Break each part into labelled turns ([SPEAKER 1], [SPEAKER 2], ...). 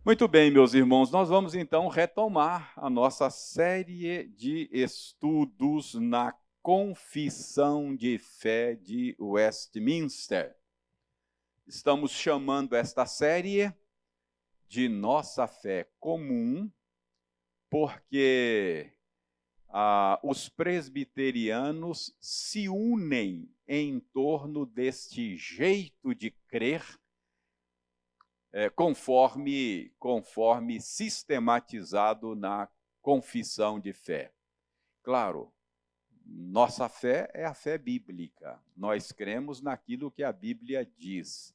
[SPEAKER 1] Muito bem, meus irmãos, nós vamos então retomar a nossa série de estudos na Confissão de Fé de Westminster. Estamos chamando esta série de Nossa Fé Comum, porque os presbiterianos se unem em torno deste jeito de crer, conforme sistematizado na confissão de fé. Claro, nossa fé é a fé bíblica. Nós cremos naquilo que a Bíblia diz.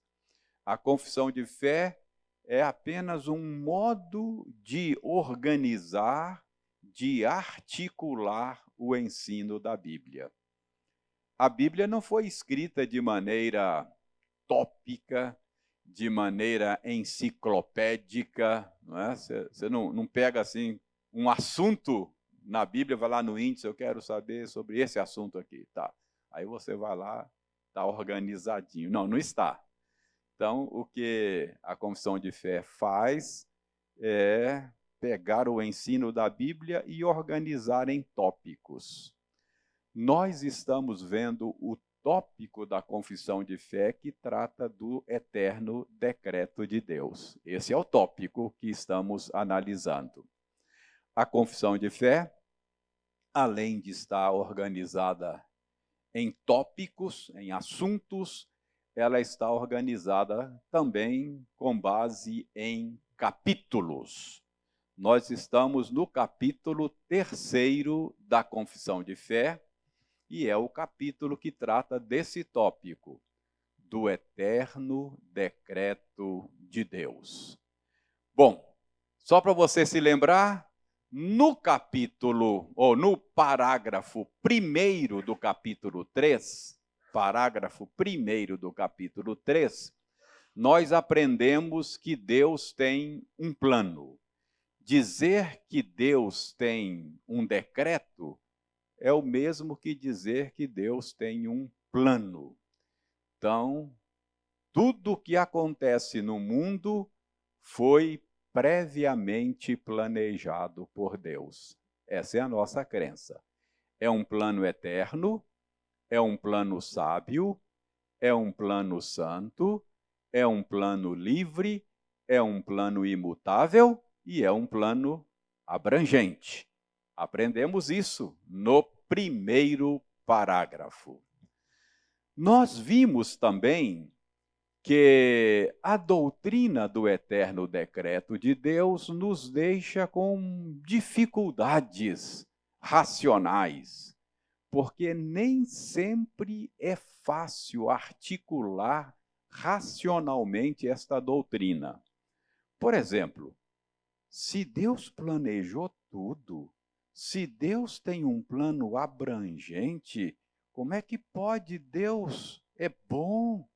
[SPEAKER 1] A confissão de fé é apenas um modo de organizar, de articular o ensino da Bíblia. A Bíblia não foi escrita de maneira tópica, de maneira enciclopédica, não é? Você não pega assim um assunto na Bíblia, vai lá no índice, eu quero saber sobre esse assunto aqui, tá? Aí você vai lá, está organizadinho. Não está. Então, o que a confissão de fé faz é pegar o ensino da Bíblia e organizar em tópicos. Nós estamos vendo o tópico da confissão de fé que trata do eterno decreto de Deus. Esse é o tópico que estamos analisando. A confissão de fé, além de estar organizada em tópicos, em assuntos, ela está organizada também com base em capítulos. Nós estamos no capítulo 3º da confissão de fé, e é o capítulo que trata desse tópico, do eterno decreto de Deus. Bom, só para você se lembrar, no capítulo, ou no parágrafo 1º do capítulo 3, nós aprendemos que Deus tem um plano. Dizer que Deus tem um decreto é o mesmo que dizer que Deus tem um plano. Então, tudo o que acontece no mundo foi previamente planejado por Deus. Essa é a nossa crença. É um plano eterno, é um plano sábio, é um plano santo, é um plano livre, é um plano imutável e é um plano abrangente. Aprendemos isso no 1º parágrafo. Nós vimos também que a doutrina do eterno decreto de Deus nos deixa com dificuldades racionais, porque nem sempre é fácil articular racionalmente esta doutrina. Por exemplo, se Deus planejou tudo, se Deus tem um plano abrangente, como é que pode Deus é bom,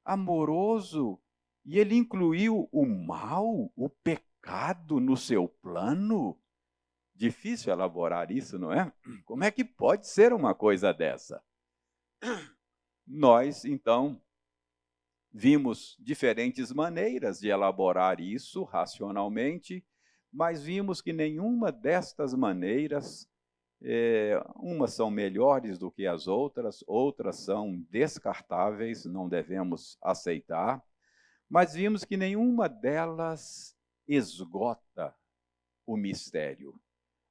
[SPEAKER 1] amoroso, e ele incluiu o mal, o pecado no seu plano? Difícil elaborar isso, não é? Como é que pode ser uma coisa dessa? Nós, então, vimos diferentes maneiras de elaborar isso racionalmente, mas vimos que nenhuma destas maneiras, umas são melhores do que as outras são descartáveis, não devemos aceitar, mas vimos que nenhuma delas esgota o mistério.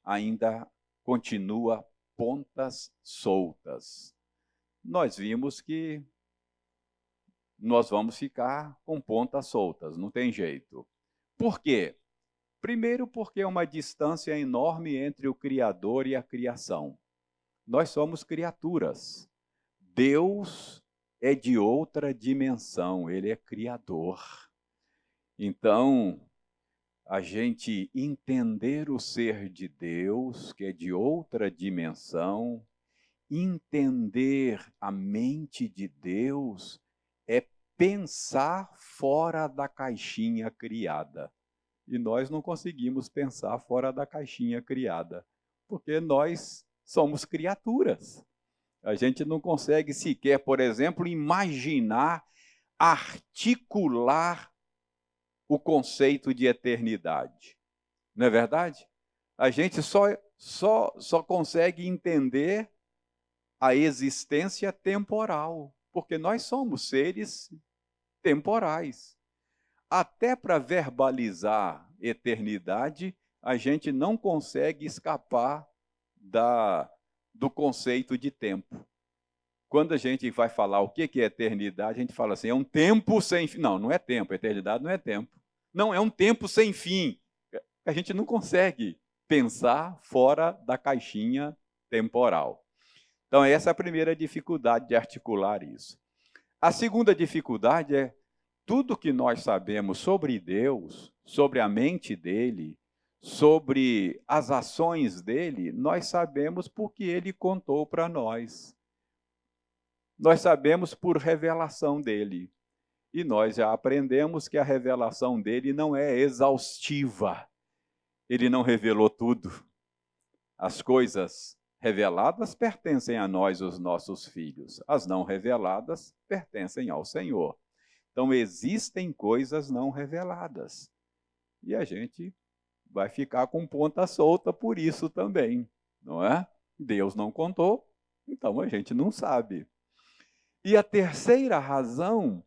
[SPEAKER 1] Ainda continua pontas soltas. Nós vimos que nós vamos ficar com pontas soltas, não tem jeito. Por quê? Primeiro, porque é uma distância enorme entre o Criador e a criação. Nós somos criaturas. Deus é de outra dimensão, ele é criador. Então, a gente entender o ser de Deus, que é de outra dimensão, entender a mente de Deus, é pensar fora da caixinha criada. E nós não conseguimos pensar fora da caixinha criada, porque nós somos criaturas. A gente não consegue sequer, por exemplo, imaginar, articular o conceito de eternidade. Não é verdade? A gente só consegue entender a existência temporal, porque nós somos seres temporais. Até para verbalizar eternidade, a gente não consegue escapar do conceito de tempo. Quando a gente vai falar o que é eternidade, a gente fala assim, é um tempo sem fim. Não, não é tempo, eternidade não é tempo. Não, é um tempo sem fim. A gente não consegue pensar fora da caixinha temporal. Então, essa é a primeira dificuldade de articular isso. A segunda dificuldade é tudo que nós sabemos sobre Deus, sobre a mente dele, sobre as ações dele, nós sabemos porque ele contou para nós. Nós sabemos por revelação dele. E nós já aprendemos que a revelação dele não é exaustiva. Ele não revelou tudo. As coisas reveladas pertencem a nós, os nossos filhos. As não reveladas pertencem ao Senhor. Então, existem coisas não reveladas. E a gente vai ficar com ponta solta por isso também, não é? Deus não contou, então a gente não sabe. E a terceira razão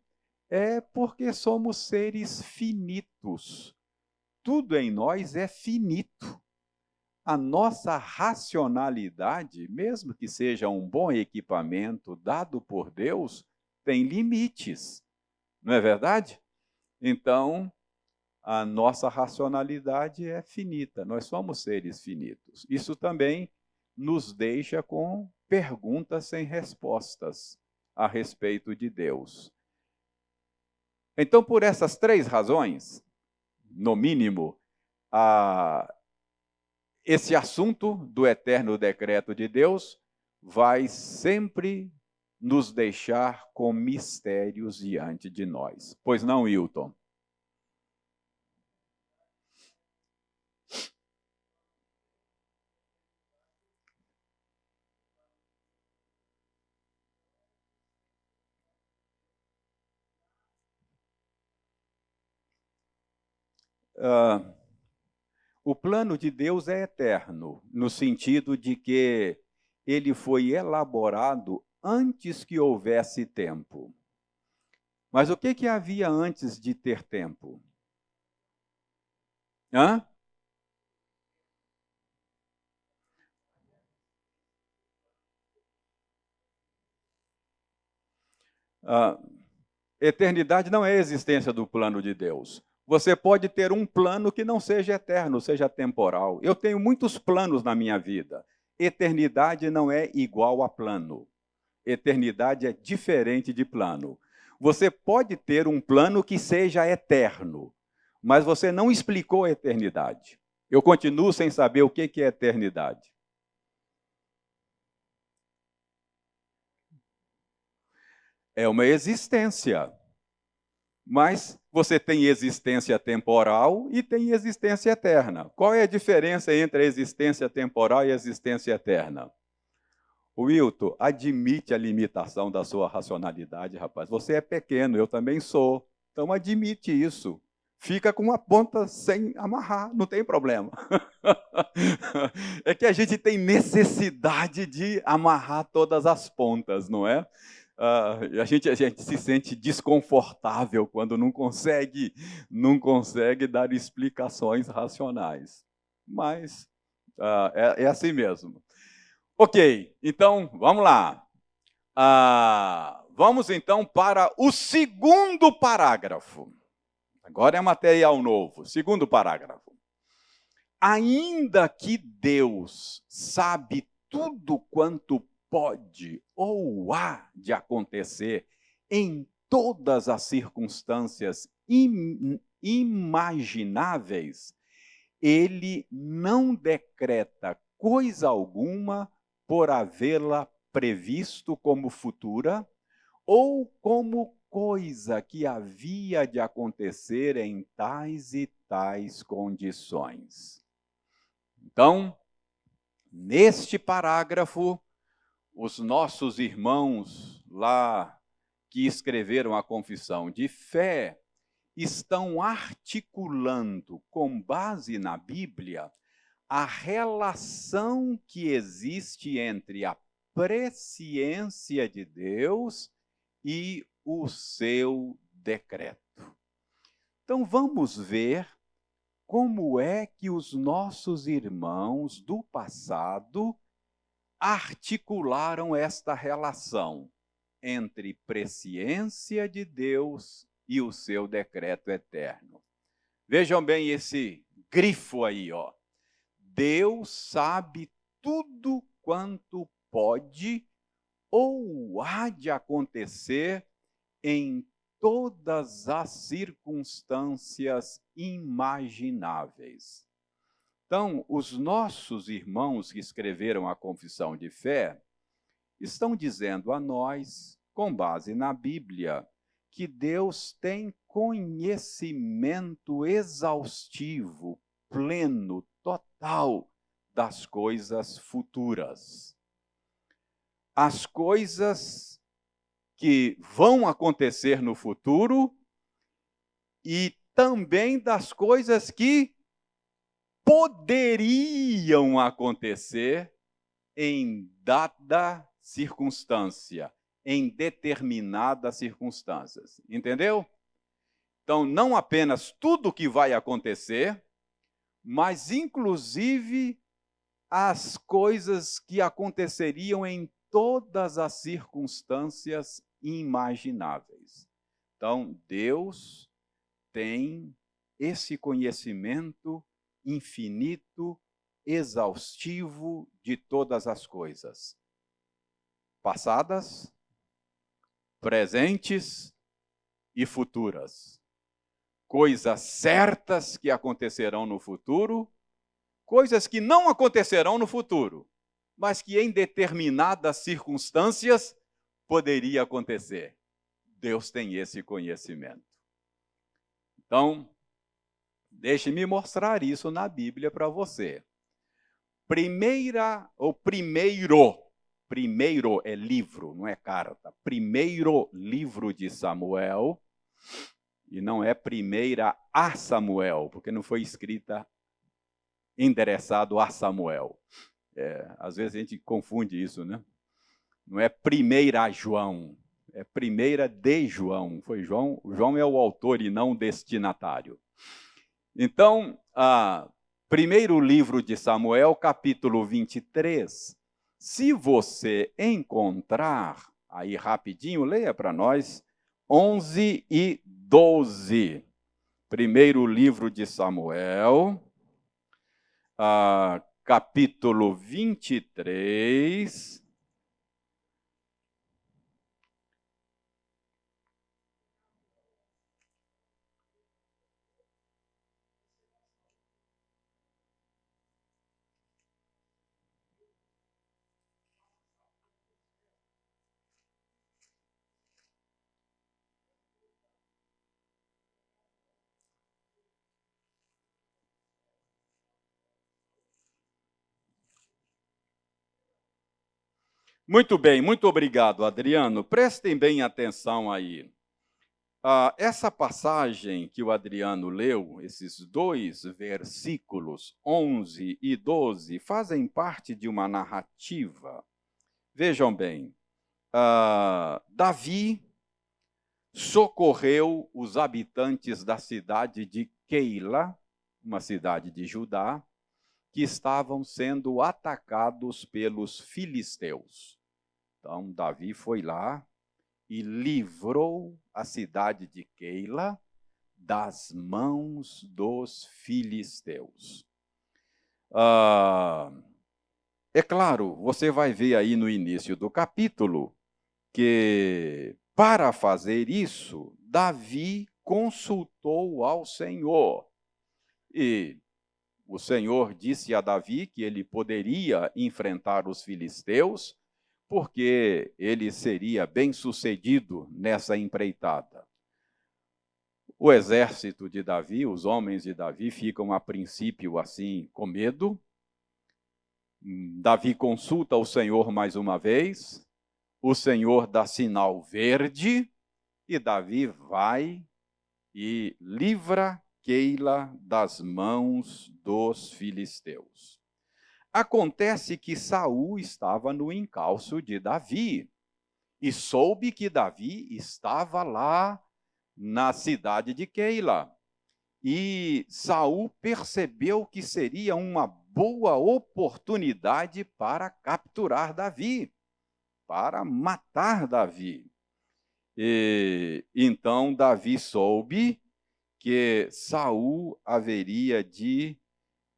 [SPEAKER 1] é porque somos seres finitos. Tudo em nós é finito. A nossa racionalidade, mesmo que seja um bom equipamento dado por Deus, tem limites. Não é verdade? Então, a nossa racionalidade é finita, nós somos seres finitos. Isso também nos deixa com perguntas sem respostas a respeito de Deus. Então, por essas três razões, no mínimo, esse assunto do eterno decreto de Deus vai sempre nos deixar com mistérios diante de nós. Pois não, Hilton? O plano de Deus é eterno, no sentido de que ele foi elaborado antes que houvesse tempo. Mas o que havia antes de ter tempo? Hã? Eternidade não é a existência do plano de Deus. Você pode ter um plano que não seja eterno, seja temporal. Eu tenho muitos planos na minha vida. Eternidade não é igual a plano. Eternidade é diferente de plano. Você pode ter um plano que seja eterno, mas você não explicou a eternidade. Eu continuo sem saber o que é eternidade. É uma existência. Mas você tem existência temporal e tem existência eterna. Qual é a diferença entre a existência temporal e a existência eterna? Wilton, admite a limitação da sua racionalidade, rapaz. Você é pequeno, eu também sou. Então admite isso. Fica com uma ponta sem amarrar, não tem problema. É que a gente tem necessidade de amarrar todas as pontas, não é? A gente se sente desconfortável quando não consegue dar explicações racionais. Mas é assim mesmo. Ok, então vamos lá. Vamos então para o segundo parágrafo. Agora é material novo. Segundo parágrafo. Ainda que Deus sabe tudo quanto pode ou há de acontecer em todas as circunstâncias imagináveis, ele não decreta coisa alguma por havê-la previsto como futura ou como coisa que havia de acontecer em tais e tais condições. Então, neste parágrafo, os nossos irmãos lá que escreveram a confissão de fé estão articulando, com base na Bíblia, a relação que existe entre a presciência de Deus e o seu decreto. Então vamos ver como é que os nossos irmãos do passado articularam esta relação entre presciência de Deus e o seu decreto eterno. Vejam bem esse grifo aí, ó. Deus sabe tudo quanto pode ou há de acontecer em todas as circunstâncias imagináveis. Então, os nossos irmãos que escreveram a Confissão de Fé estão dizendo a nós, com base na Bíblia, que Deus tem conhecimento exaustivo, pleno, total das coisas futuras. As coisas que vão acontecer no futuro e também das coisas que poderiam acontecer em dada circunstância, em determinadas circunstâncias. Entendeu? Então, não apenas tudo que vai acontecer, mas inclusive as coisas que aconteceriam em todas as circunstâncias imagináveis. Então, Deus tem esse conhecimento infinito, exaustivo de todas as coisas. Passadas, presentes e futuras. Coisas certas que acontecerão no futuro, coisas que não acontecerão no futuro, mas que em determinadas circunstâncias poderia acontecer. Deus tem esse conhecimento. Então, deixe-me mostrar isso na Bíblia para você. Primeiro é livro, não é carta. Primeiro livro de Samuel, e não é primeira a Samuel, porque não foi escrita endereçado a Samuel. Às vezes a gente confunde isso, né? Não é primeira a João, é primeira de João. Foi João, João é o autor e não o destinatário. Então, primeiro livro de Samuel, capítulo 23. Se você encontrar, aí rapidinho, leia para nós, 11 e 12. Primeiro livro de Samuel, capítulo 23. Muito bem, muito obrigado, Adriano. Prestem bem atenção aí. Essa passagem que o Adriano leu, esses dois versículos, 11 e 12, fazem parte de uma narrativa. Vejam bem, Davi socorreu os habitantes da cidade de Keila, uma cidade de Judá, que estavam sendo atacados pelos filisteus. Então, Davi foi lá e livrou a cidade de Keila das mãos dos filisteus. É claro, você vai ver aí no início do capítulo que, para fazer isso, Davi consultou ao Senhor. E o Senhor disse a Davi que ele poderia enfrentar os filisteus, porque ele seria bem-sucedido nessa empreitada. O exército de Davi, os homens de Davi, ficam a princípio assim com medo. Davi consulta o Senhor mais uma vez, o Senhor dá sinal verde, e Davi vai e livra Keila das mãos dos filisteus. Acontece que Saul estava no encalço de Davi e soube que Davi estava lá na cidade de Keila. E Saul percebeu que seria uma boa oportunidade para capturar Davi, para matar Davi. E então Davi soube que Saul haveria de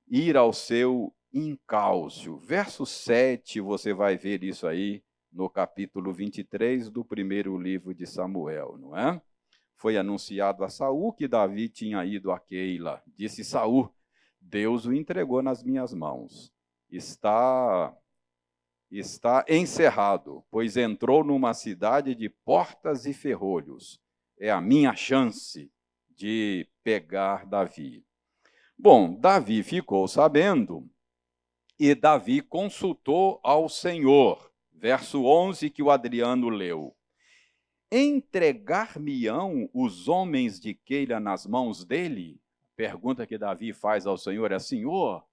[SPEAKER 1] ir ao seu encalço. Verso 7, você vai ver isso aí no capítulo 23 do primeiro livro de Samuel, não é? Foi anunciado a Saul que Davi tinha ido a Keila. Disse Saul: Deus o entregou nas minhas mãos. Está encerrado, pois entrou numa cidade de portas e ferrolhos. É a minha chance de pegar Davi. Bom, Davi ficou sabendo e Davi consultou ao Senhor. Verso 11 que o Adriano leu. Entregar-me-ão os homens de Keila nas mãos dele? Pergunta que Davi faz ao Senhor é: Senhor,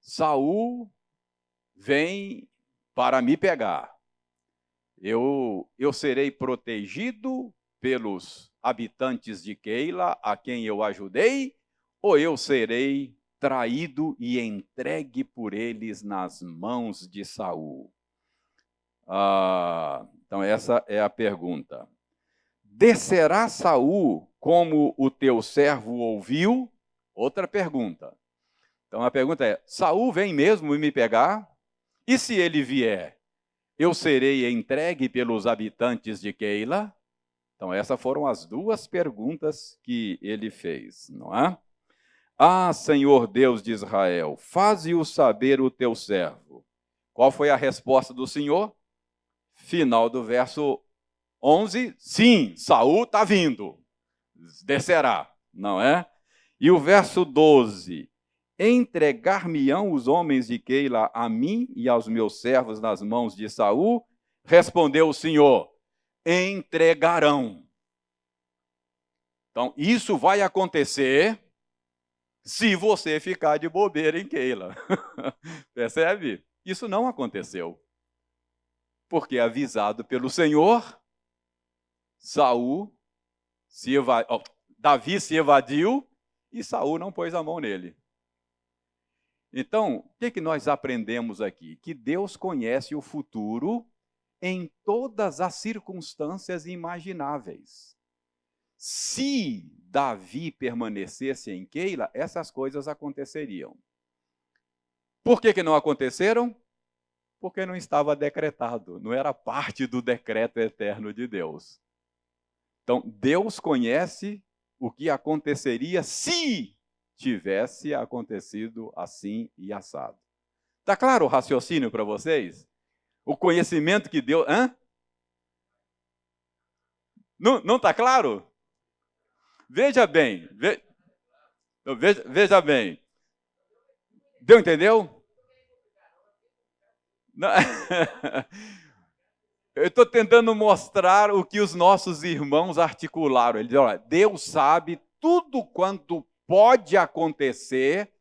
[SPEAKER 1] Saul vem para me pegar. Eu serei protegido pelos habitantes de Keila, a quem eu ajudei, ou eu serei traído e entregue por eles nas mãos de Saul? Então essa é a pergunta. Descerá Saul como o teu servo ouviu? Outra pergunta. Então a pergunta é: Saul vem mesmo me pegar? E se ele vier, eu serei entregue pelos habitantes de Keila? Então essas foram as duas perguntas que ele fez, não é? Ah, Senhor Deus de Israel, faze-o saber o teu servo. Qual foi a resposta do Senhor? Final do verso 11, sim, Saul está vindo, descerá, não é? E o verso 12, entregar-me-ão os homens de Keila a mim e aos meus servos nas mãos de Saul? Respondeu o Senhor: entregarão. Então, isso vai acontecer se você ficar de bobeira em Keila. Percebe? Isso não aconteceu. Porque avisado pelo Senhor, Davi se evadiu e Saul não pôs a mão nele. Então, o que nós aprendemos aqui? Que Deus conhece o futuro em todas as circunstâncias imagináveis. Se Davi permanecesse em Keila, essas coisas aconteceriam. Por que não aconteceram? Porque não estava decretado, não era parte do decreto eterno de Deus. Então, Deus conhece o que aconteceria se tivesse acontecido assim e assado. Está claro o raciocínio para vocês? O conhecimento que Deus... Não está claro? Veja bem. Veja bem. Entendeu? Não. Eu estou tentando mostrar o que os nossos irmãos articularam. Ele diz: olha, Deus sabe tudo quanto pode acontecer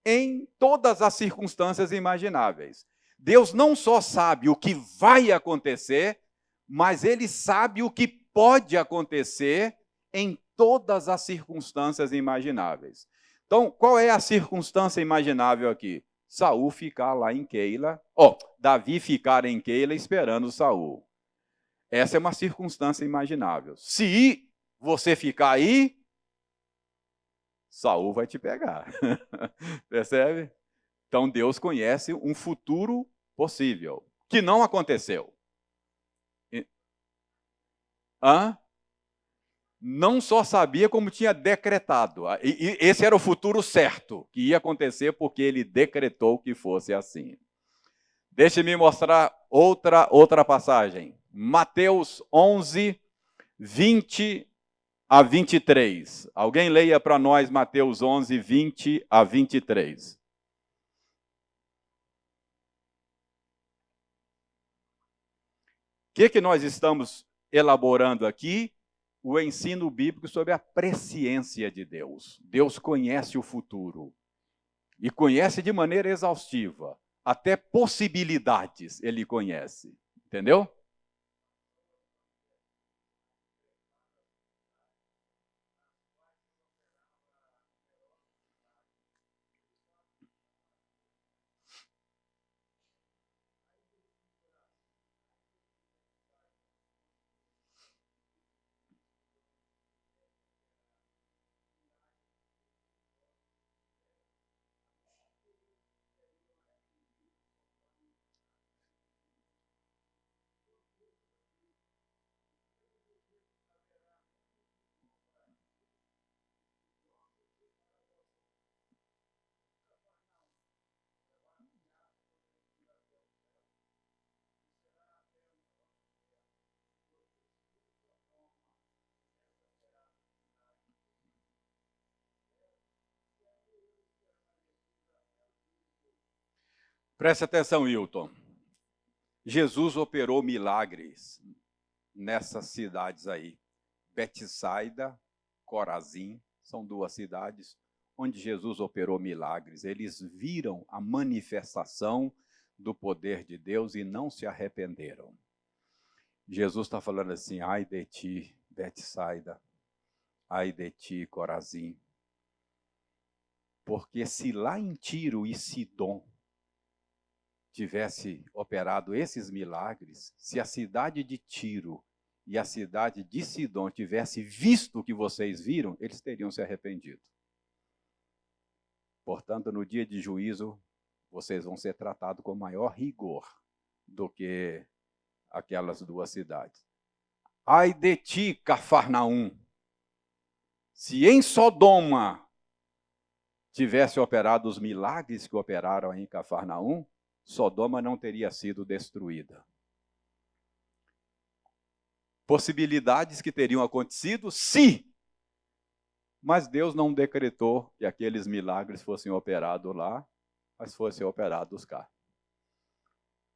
[SPEAKER 1] em todas as circunstâncias imagináveis. Deus não só sabe o que vai acontecer, mas Ele sabe o que pode acontecer em todas as circunstâncias imagináveis. Então, qual é a circunstância imaginável aqui? Saul ficar lá em Keila, Davi ficar em Keila esperando Saul. Essa é uma circunstância imaginável. Se você ficar aí, Saul vai te pegar. Percebe? Então Deus conhece um futuro possível, que não aconteceu. Não só sabia, como tinha decretado. E esse era o futuro certo, que ia acontecer porque ele decretou que fosse assim. Deixe-me mostrar outra passagem. Mateus 11, 20 a 23. Alguém leia para nós Mateus 11, 20 a 23. O que nós estamos elaborando aqui? o ensino bíblico sobre a presciência de Deus. Deus conhece o futuro e conhece de maneira exaustiva. Até possibilidades ele conhece. Entendeu? Preste atenção, Wilton. Jesus operou milagres nessas cidades aí. Betsaida, Corazim, são duas cidades onde Jesus operou milagres. Eles viram a manifestação do poder de Deus e não se arrependeram. Jesus está falando assim, ai de ti, Betsaida, ai de ti, Corazim. Porque se lá em Tiro e Sidom tivesse operado esses milagres, se a cidade de Tiro e a cidade de Sidom tivesse visto o que vocês viram, eles teriam se arrependido. Portanto, no dia de juízo, vocês vão ser tratados com maior rigor do que aquelas duas cidades. Ai de ti, Cafarnaum, se em Sodoma tivesse operado os milagres que operaram em Cafarnaum, Sodoma não teria sido destruída. Possibilidades que teriam acontecido, sim, mas Deus não decretou que aqueles milagres fossem operados lá, mas fossem operados cá.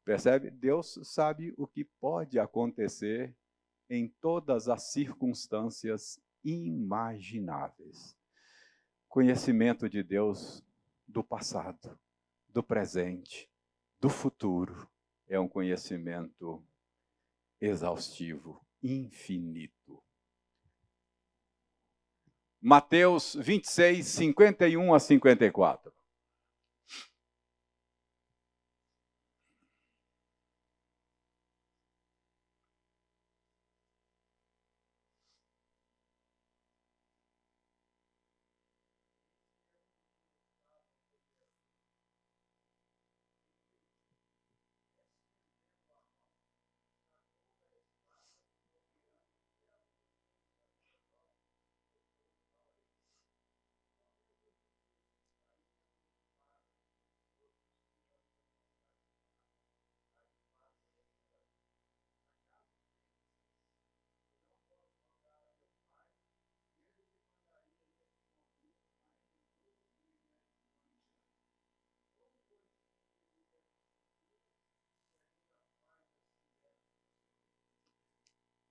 [SPEAKER 1] Percebe? Deus sabe o que pode acontecer em todas as circunstâncias imagináveis. Conhecimento de Deus do passado, do presente, do futuro, é um conhecimento exaustivo, infinito. Mateus 26, 51 a 54.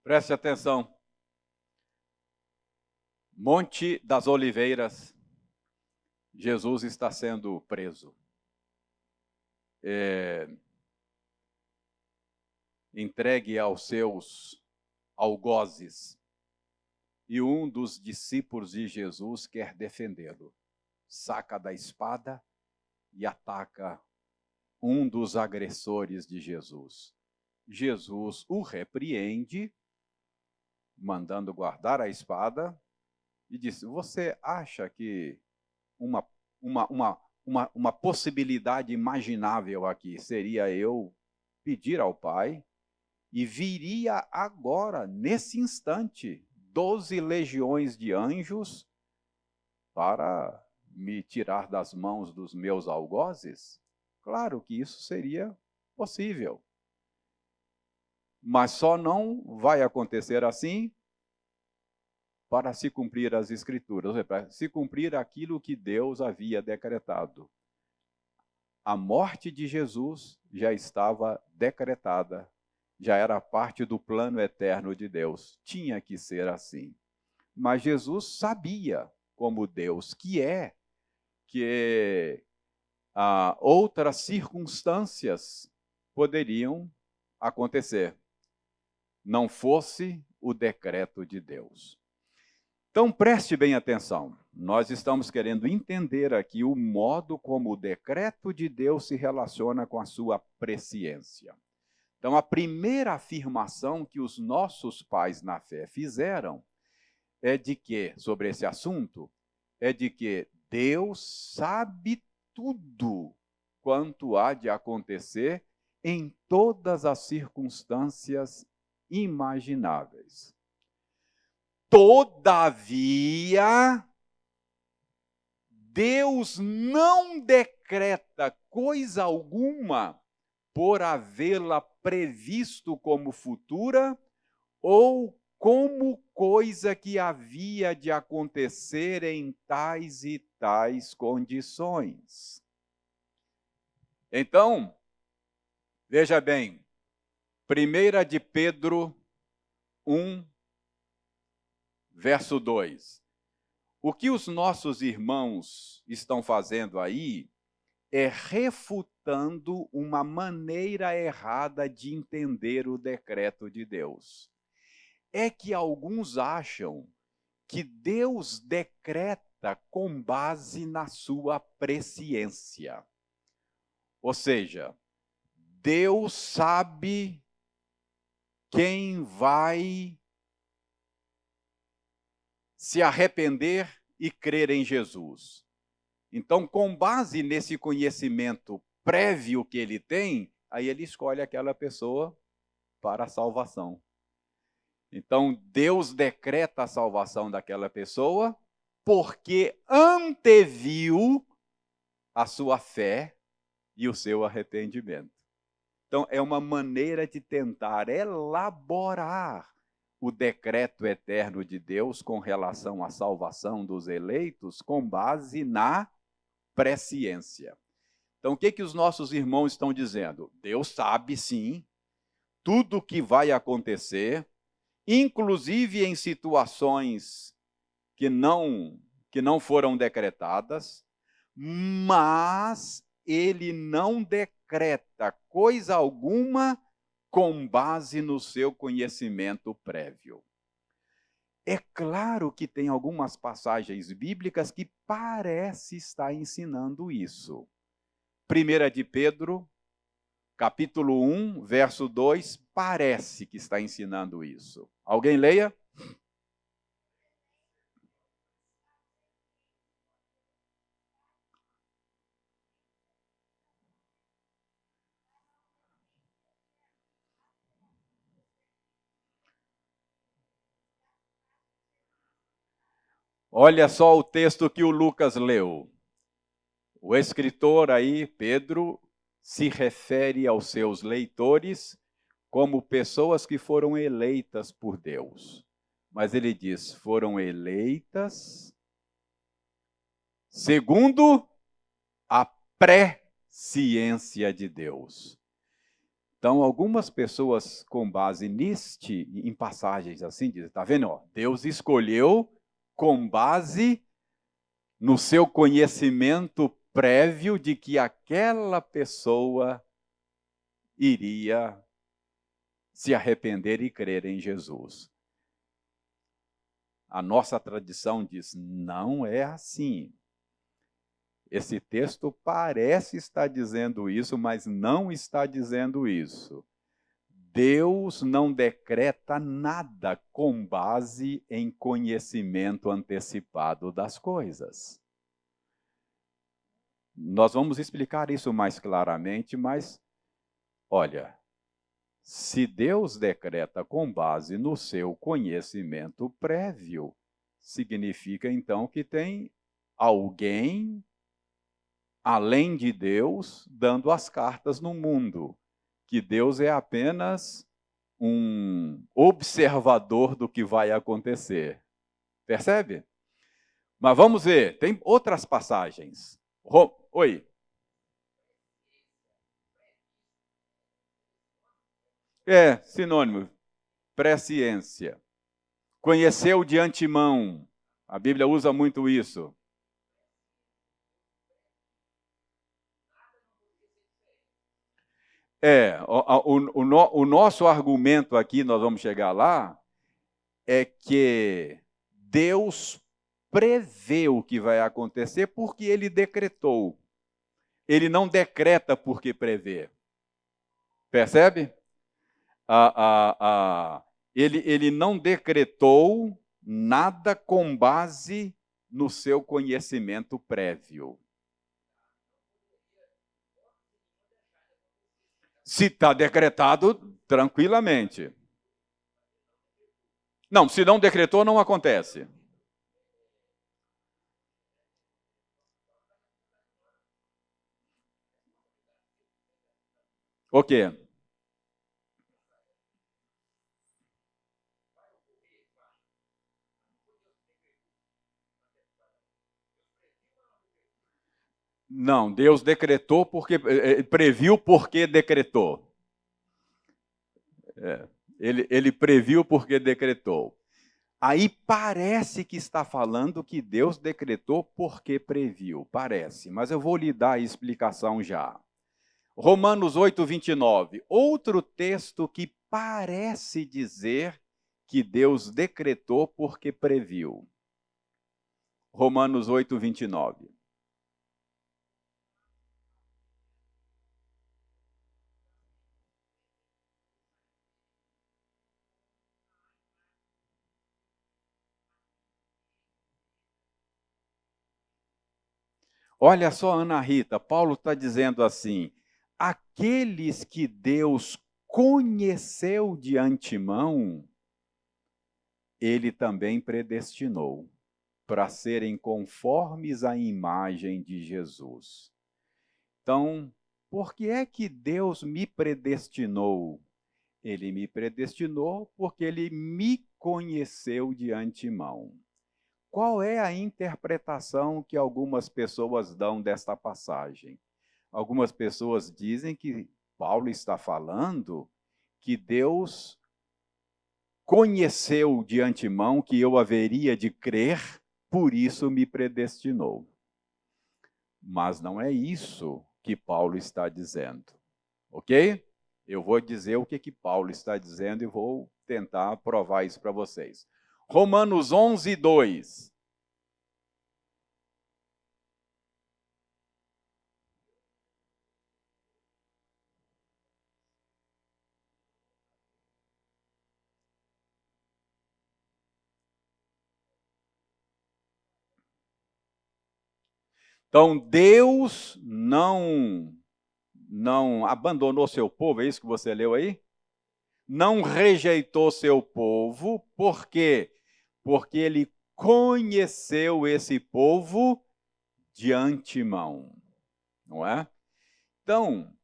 [SPEAKER 1] Preste atenção. Monte das Oliveiras, Jesus está sendo preso. Entregue aos seus algozes. E um dos discípulos de Jesus quer defendê-lo. Saca da espada e ataca um dos agressores de Jesus. Jesus o repreende, mandando guardar a espada, e disse, você acha que uma possibilidade imaginável aqui seria eu pedir ao Pai e viria agora, nesse instante, 12 legiões de anjos para me tirar das mãos dos meus algozes? Claro que isso seria possível. Mas só não vai acontecer assim para se cumprir as Escrituras, ou seja, para se cumprir aquilo que Deus havia decretado. A morte de Jesus já estava decretada já era parte do plano eterno de Deus. Tinha que ser assim. Mas Jesus sabia, como Deus que é, que outras circunstâncias poderiam acontecer, não fosse o decreto de Deus. Então preste bem atenção, nós estamos querendo entender aqui o modo como o decreto de Deus se relaciona com a sua presciência. Então a primeira afirmação que os nossos pais na fé fizeram é de que, sobre esse assunto, é de que Deus sabe tudo quanto há de acontecer em todas as circunstâncias imagináveis. Todavia, Deus não decreta coisa alguma por havê-la previsto como futura ou como coisa que havia de acontecer em tais e tais condições. Então, veja bem, 1 de Pedro 1, verso 2. O que os nossos irmãos estão fazendo aí é refutando uma maneira errada de entender o decreto de Deus. É que alguns acham que Deus decreta com base na sua presciência. Ou seja, Deus sabe quem vai se arrepender e crer em Jesus. Então, com base nesse conhecimento prévio que ele tem, aí ele escolhe aquela pessoa para a salvação. Então, Deus decreta a salvação daquela pessoa porque anteviu a sua fé e o seu arrependimento. Então, é uma maneira de tentar elaborar o decreto eterno de Deus com relação à salvação dos eleitos com base na presciência. Então, o que os nossos irmãos estão dizendo? Deus sabe, sim, tudo o que vai acontecer, inclusive em situações que não foram decretadas, mas ele não decreta coisa alguma com base no seu conhecimento prévio. É claro que tem algumas passagens bíblicas que parece estar ensinando isso. 1 de Pedro, capítulo 1, verso 2, parece que está ensinando isso. Alguém leia? Olha só o texto que o Lucas leu. O escritor aí, Pedro, se refere aos seus leitores como pessoas que foram eleitas por Deus. Mas ele diz, foram eleitas segundo a presciência de Deus. Então, algumas pessoas com base em passagens assim, dizem, está vendo? Ó, Deus escolheu com base no seu conhecimento prévio de que aquela pessoa iria se arrepender e crer em Jesus. A nossa tradição diz, não é assim. Esse texto parece estar dizendo isso, mas não está dizendo isso. Deus não decreta nada com base em conhecimento antecipado das coisas. Nós vamos explicar isso mais claramente, mas, olha, se Deus decreta com base no seu conhecimento prévio, significa então que tem alguém além de Deus dando as cartas no mundo, que Deus é apenas um observador do que vai acontecer. Percebe? Mas vamos ver, tem outras passagens. Oi. É, sinônimo. Presciência. Conheceu de antemão. A Bíblia usa muito isso. O nosso argumento aqui, nós vamos chegar lá, é que Deus prevê o que vai acontecer porque ele decretou. Ele não decreta porque prevê. Percebe? Ele não decretou nada com base no seu conhecimento prévio. Se está decretado, tranquilamente. Não, se não decretou, não acontece. O quê? Não, Deus decretou porque previu porque decretou. Ele previu porque decretou. Aí parece que está falando que Deus decretou porque previu. Parece, mas eu vou lhe dar a explicação já. Romanos 8, 29. Outro texto que parece dizer que Deus decretou porque previu. Romanos 8, 29. Olha só, Ana Rita, Paulo está dizendo assim: aqueles que Deus conheceu de antemão, ele também predestinou para serem conformes à imagem de Jesus. Então, por que é que Deus me predestinou? Ele me predestinou porque ele me conheceu de antemão. Qual é a interpretação que algumas pessoas dão desta passagem? Algumas pessoas dizem que Paulo está falando que Deus conheceu de antemão que eu haveria de crer, por isso me predestinou. Mas não é isso que Paulo está dizendo, ok? Eu vou dizer o que Paulo está dizendo e vou tentar provar isso para vocês. Romanos 11, 2. Então, Deus não abandonou seu povo, é isso que você leu aí? Não rejeitou seu povo, por quê? Porque ele conheceu esse povo de antemão, não é? Então,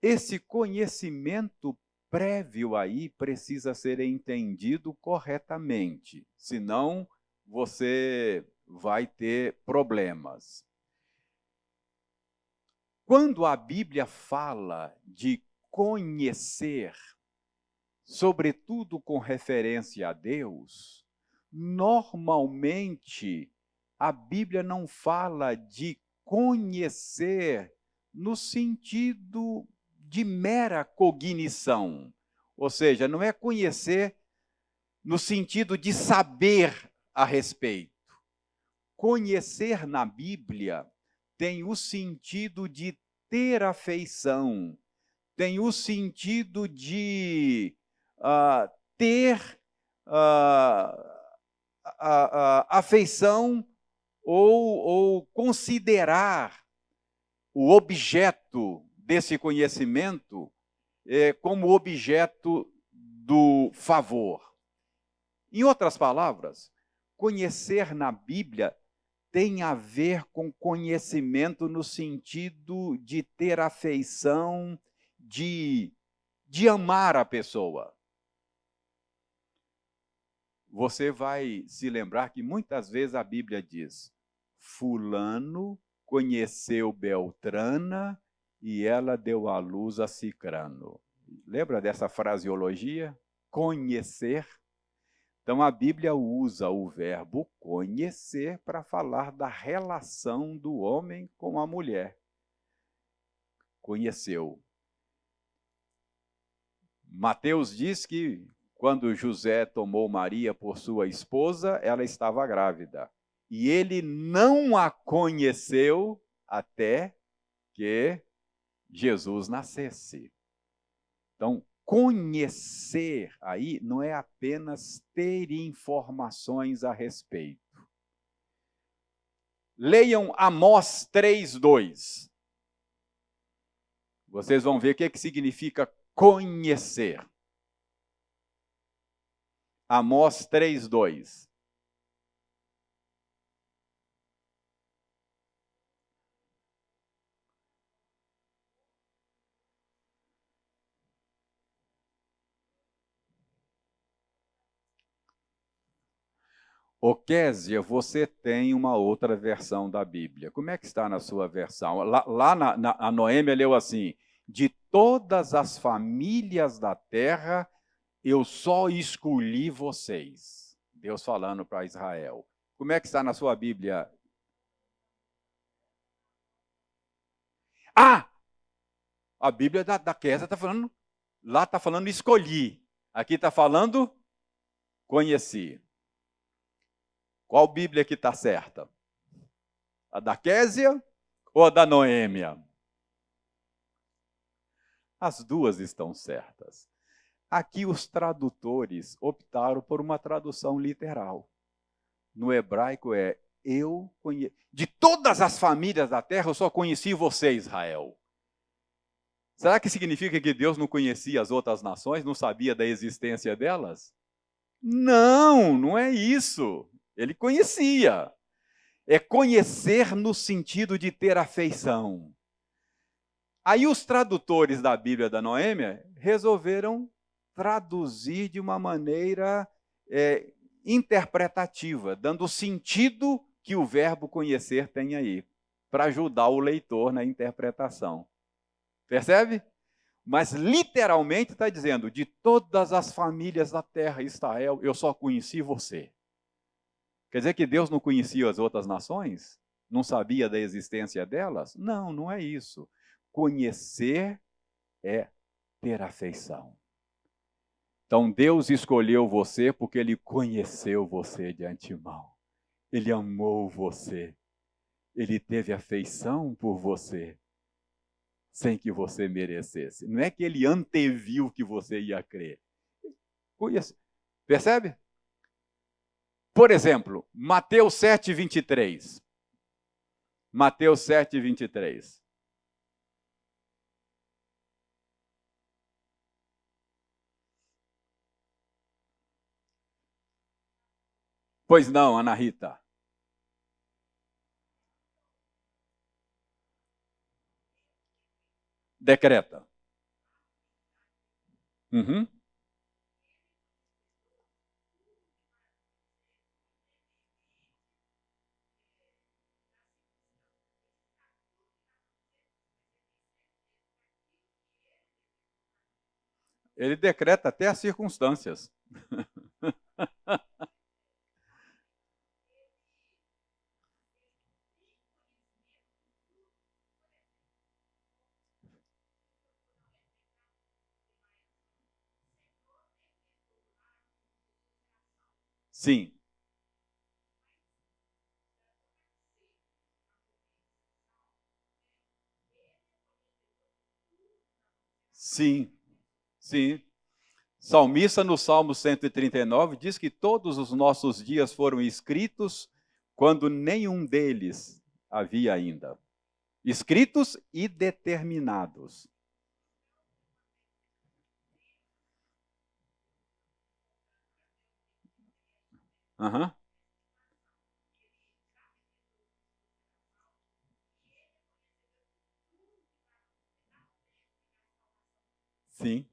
[SPEAKER 1] esse conhecimento prévio aí precisa ser entendido corretamente, senão você vai ter problemas. Quando a Bíblia fala de conhecer, sobretudo com referência a Deus, normalmente a Bíblia não fala de conhecer no sentido de mera cognição. Ou seja, não é conhecer no sentido de saber a respeito. Conhecer na Bíblia tem o sentido de ter afeição, tem o sentido de ter afeição ou considerar o objeto desse conhecimento como objeto do favor. Em outras palavras, conhecer na Bíblia tem a ver com conhecimento no sentido de ter afeição, de amar a pessoa. Você vai se lembrar que muitas vezes a Bíblia diz: fulano conheceu Beltrana e ela deu à luz a Cicrano. Lembra dessa fraseologia? Conhecer. Então a Bíblia usa o verbo conhecer para falar da relação do homem com a mulher. Conheceu. Mateus diz que quando José tomou Maria por sua esposa, ela estava grávida. E ele não a conheceu até que Jesus nascesse. Então, conhecer aí não é apenas ter informações a respeito. Leiam Amós 3:2. Vocês vão ver o que significa conhecer. Amós 3:2. Ô Késia, você tem uma outra versão da Bíblia. Como é que está na sua versão? Lá a Noêmia leu assim: de todas as famílias da terra, eu só escolhi vocês. Deus falando para Israel. Como é que está na sua Bíblia? Ah! A Bíblia da Késia está falando, lá está falando escolhi. Aqui está falando conheci. Qual Bíblia que está certa? A da Késia ou a da Noêmia? As duas estão certas. Aqui os tradutores optaram por uma tradução literal. No hebraico é eu conheço. De todas as famílias da terra, eu só conheci você, Israel. Será que significa que Deus não conhecia as outras nações, não sabia da existência delas? Não, não é isso. Ele conhecia. É conhecer no sentido de ter afeição. Aí os tradutores da Bíblia da Noêmia resolveram traduzir de uma maneira interpretativa, dando o sentido que o verbo conhecer tem aí, para ajudar o leitor na interpretação. Percebe? Mas literalmente está dizendo, de todas as famílias da terra, Israel, eu só conheci você. Quer dizer que Deus não conhecia as outras nações? Não sabia da existência delas? Não, não é isso. Conhecer é ter afeição. Então Deus escolheu você porque Ele conheceu você de antemão. Ele amou você. Ele teve afeição por você, sem que você merecesse. Não é que Ele anteviu que você ia crer. Percebe? Por exemplo, Mateus 7:23. Mateus 7:23. Pois não, Ana Rita. Decreta. Uhum. Ele decreta até as circunstâncias. Sim. Sim. Sim. Salmista, no Salmo 139, diz que todos os nossos dias foram escritos quando nenhum deles havia ainda. Escritos e determinados. Uhum. Sim.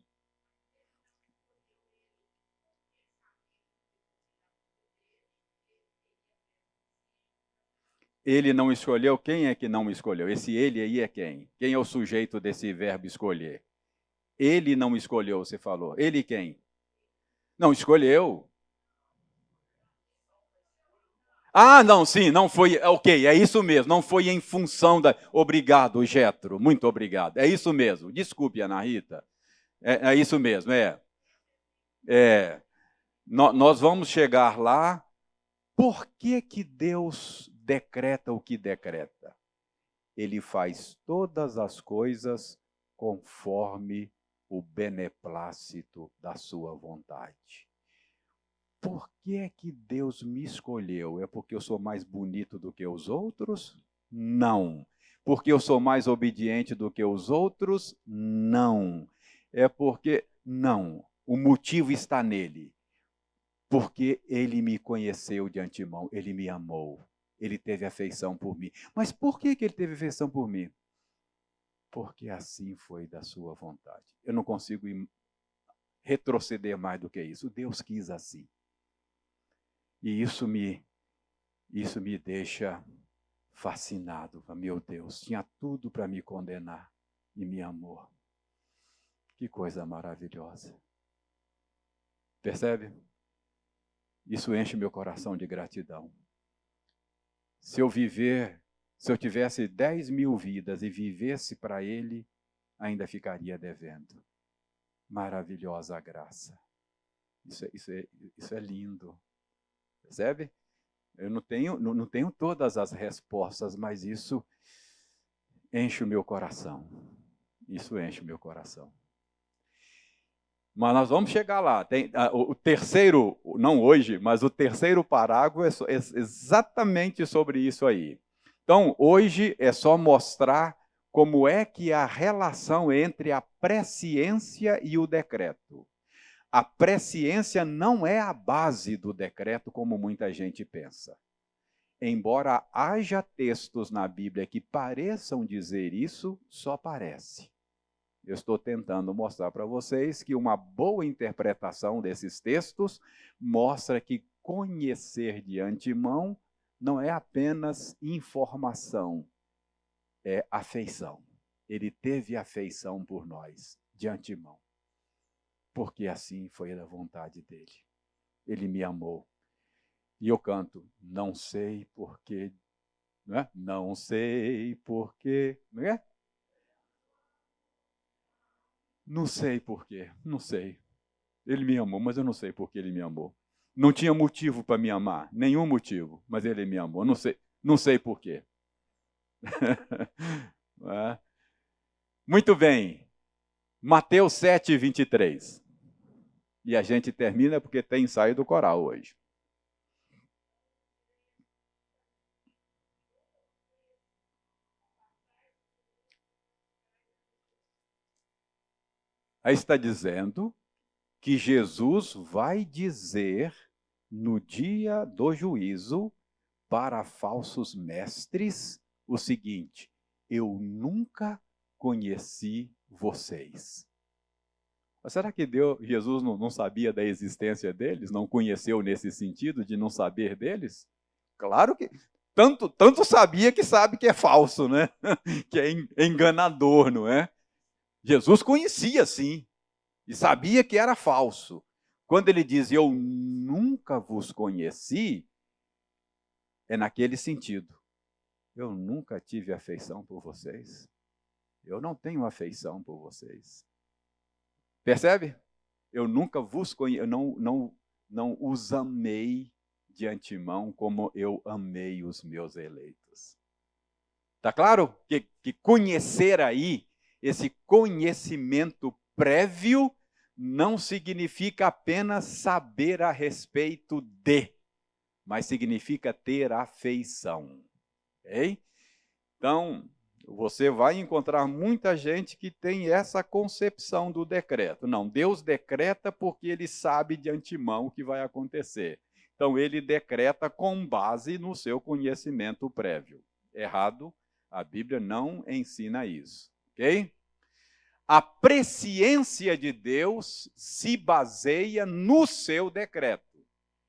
[SPEAKER 1] Ele não escolheu, quem é que não escolheu? Esse ele aí é quem? Quem é o sujeito desse verbo escolher? Ele não escolheu, você falou. Ele quem? Não escolheu. Ah, não, sim, não foi. Ok, é isso mesmo. Não foi em função da. Obrigado, Jetro. Muito obrigado. É isso mesmo. Desculpe, Ana Rita. É isso mesmo, é. É. Nós vamos chegar lá. Por que que Deus decreta o que decreta? Ele faz todas as coisas conforme o beneplácito da sua vontade. Por que é que Deus me escolheu? É porque eu sou mais bonito do que os outros? Não. Porque eu sou mais obediente do que os outros? Não. É porque. Não. O motivo está nele. Porque ele me conheceu de antemão, ele me amou, ele teve afeição por mim. Mas por que ele teve afeição por mim? Porque assim foi da sua vontade. Eu não consigo retroceder mais do que isso. Deus quis assim. E isso me deixa fascinado. Meu Deus, tinha tudo para me condenar e me amou. Que coisa maravilhosa. Percebe? Isso enche meu coração de gratidão. Se eu tivesse 10.000 vidas e vivesse para Ele, ainda ficaria devendo. Maravilhosa graça. Isso é lindo. Percebe? Eu não tenho todas as respostas, mas isso enche o meu coração. Isso enche o meu coração. Mas nós vamos chegar lá. Tem, o terceiro, não hoje, mas o terceiro parágrafo é exatamente sobre isso aí. Então, hoje é só mostrar como é que a relação entre a presciência e o decreto. A presciência não é a base do decreto, como muita gente pensa. Embora haja textos na Bíblia que pareçam dizer isso, só parece. Eu estou tentando mostrar para vocês que uma boa interpretação desses textos mostra que conhecer de antemão não é apenas informação, é afeição. Ele teve afeição por nós de antemão, porque assim foi a vontade dele. Ele me amou. E eu canto, não sei porquê, não é? Não sei porquê, não é? Não sei porquê, não sei. Ele me amou, mas eu não sei por que ele me amou. Não tinha motivo para me amar, nenhum motivo, mas ele me amou. Não sei por quê. É? Muito bem. Mateus 7, 23. E a gente termina porque tem ensaio do coral hoje. Aí está dizendo que Jesus vai dizer no dia do juízo para falsos mestres o seguinte: eu nunca conheci vocês. Mas será que Jesus não sabia da existência deles? Não conheceu nesse sentido de não saber deles? Claro que tanto sabia que sabe que é falso, né? Que é enganador, não é? Jesus conhecia sim e sabia que era falso. Quando ele diz eu nunca vos conheci, é naquele sentido. Eu nunca tive afeição por vocês. Eu não tenho afeição por vocês. Percebe? Eu nunca vos conheci, eu não os amei de antemão como eu amei os meus eleitos. Tá claro? Que conhecer aí, esse conhecimento prévio, não significa apenas saber a respeito de, mas significa ter afeição. Ok? Então, você vai encontrar muita gente que tem essa concepção do decreto. Não, Deus decreta porque ele sabe de antemão o que vai acontecer. Então, ele decreta com base no seu conhecimento prévio. Errado, a Bíblia não ensina isso. Ok? A presciência de Deus se baseia no seu decreto,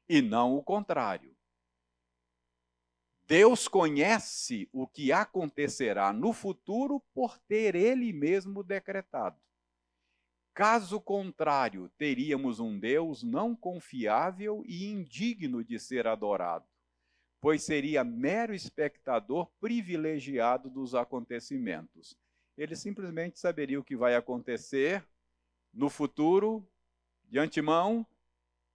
[SPEAKER 1] e não o contrário. Deus conhece o que acontecerá no futuro por ter Ele mesmo decretado. Caso contrário, teríamos um Deus não confiável e indigno de ser adorado, pois seria mero espectador privilegiado dos acontecimentos. Ele simplesmente saberia o que vai acontecer no futuro, de antemão.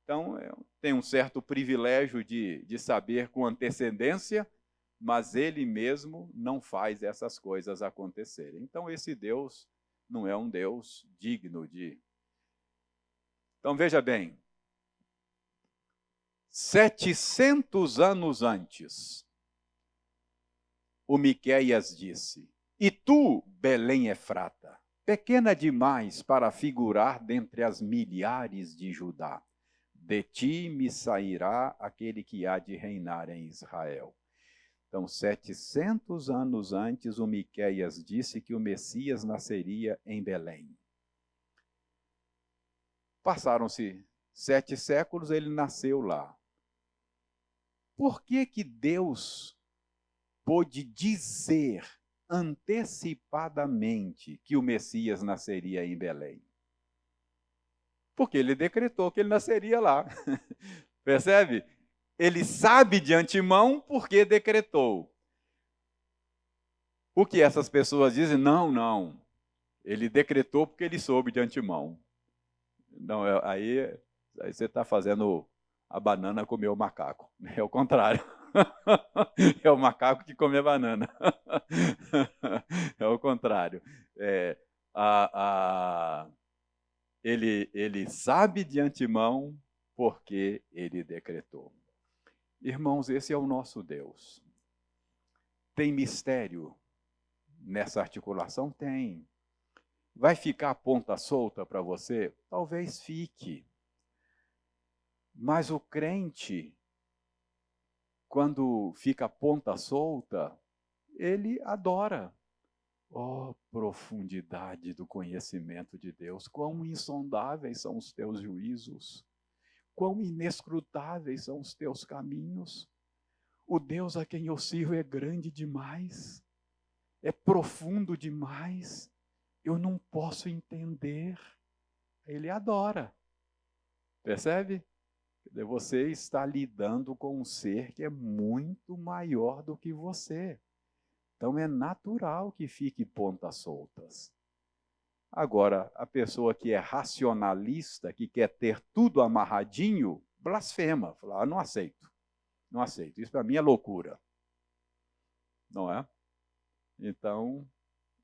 [SPEAKER 1] Então, tem um certo privilégio de saber com antecedência, mas ele mesmo não faz essas coisas acontecerem. Então, esse Deus não é um Deus digno de... Então, veja bem, 700 anos antes, o Miqueias disse: E tu, Belém Efrata, pequena demais para figurar dentre as milhares de Judá, de ti me sairá aquele que há de reinar em Israel. Então, 700 anos antes, o Miqueias disse que o Messias nasceria em Belém. Passaram-se 7 séculos, ele nasceu lá. Por que que Deus pôde dizer antecipadamente que o Messias nasceria em Belém? Porque ele decretou que ele nasceria lá. Percebe? Ele sabe de antemão porque decretou. O que essas pessoas dizem? Não, não. Ele decretou porque ele soube de antemão. Não, aí você está fazendo a banana comer o macaco. É o contrário. É o macaco que come a banana. É o contrário. Ele sabe de antemão porque ele decretou. Irmãos, esse é o nosso Deus. Tem mistério nessa articulação? Tem. Vai ficar ponta solta para você? Talvez fique. Mas o crente, quando fica ponta solta, ele adora. Oh, profundidade do conhecimento de Deus! Quão insondáveis são os teus juízos! Quão inescrutáveis são os teus caminhos! O Deus a quem eu sirvo é grande demais, é profundo demais, eu não posso entender. Ele adora. Percebe? Você está lidando com um ser que é muito maior do que você. Então é natural que fique pontas soltas. Agora, a pessoa que é racionalista, que quer ter tudo amarradinho, blasfema. Fala, não aceito. Não aceito. Isso para mim é loucura. Não é? Então,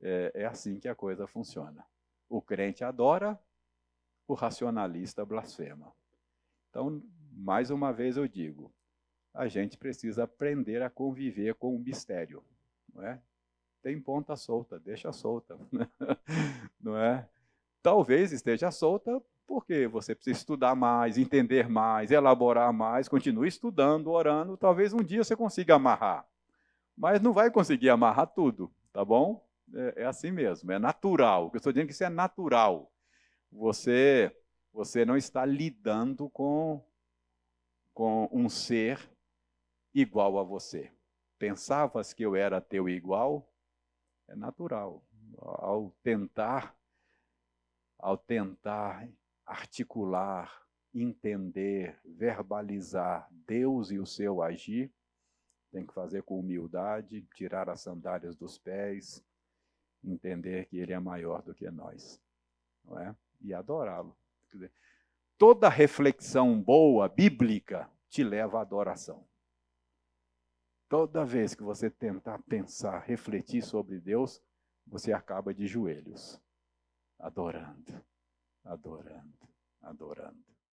[SPEAKER 1] é assim que a coisa funciona. O crente adora, o racionalista blasfema. Então, mais uma vez eu digo, a gente precisa aprender a conviver com o mistério. Não é? Tem ponta solta, deixa solta. Não é? Talvez esteja solta porque você precisa estudar mais, entender mais, elaborar mais, continue estudando, orando, talvez um dia você consiga amarrar. Mas não vai conseguir amarrar tudo, tá bom? É assim mesmo, é natural. Eu estou dizendo que isso é natural. Você não está lidando com um ser igual a você. Pensavas que eu era teu igual? É natural. Ao tentar articular, entender, verbalizar Deus e o seu agir, tem que fazer com humildade, tirar as sandálias dos pés, entender que Ele é maior do que nós, não é? E adorá-lo. Quer dizer, toda reflexão boa, bíblica, te leva à adoração. Toda vez que você tentar pensar, refletir sobre Deus, você acaba de joelhos, adorando, adorando, adorando.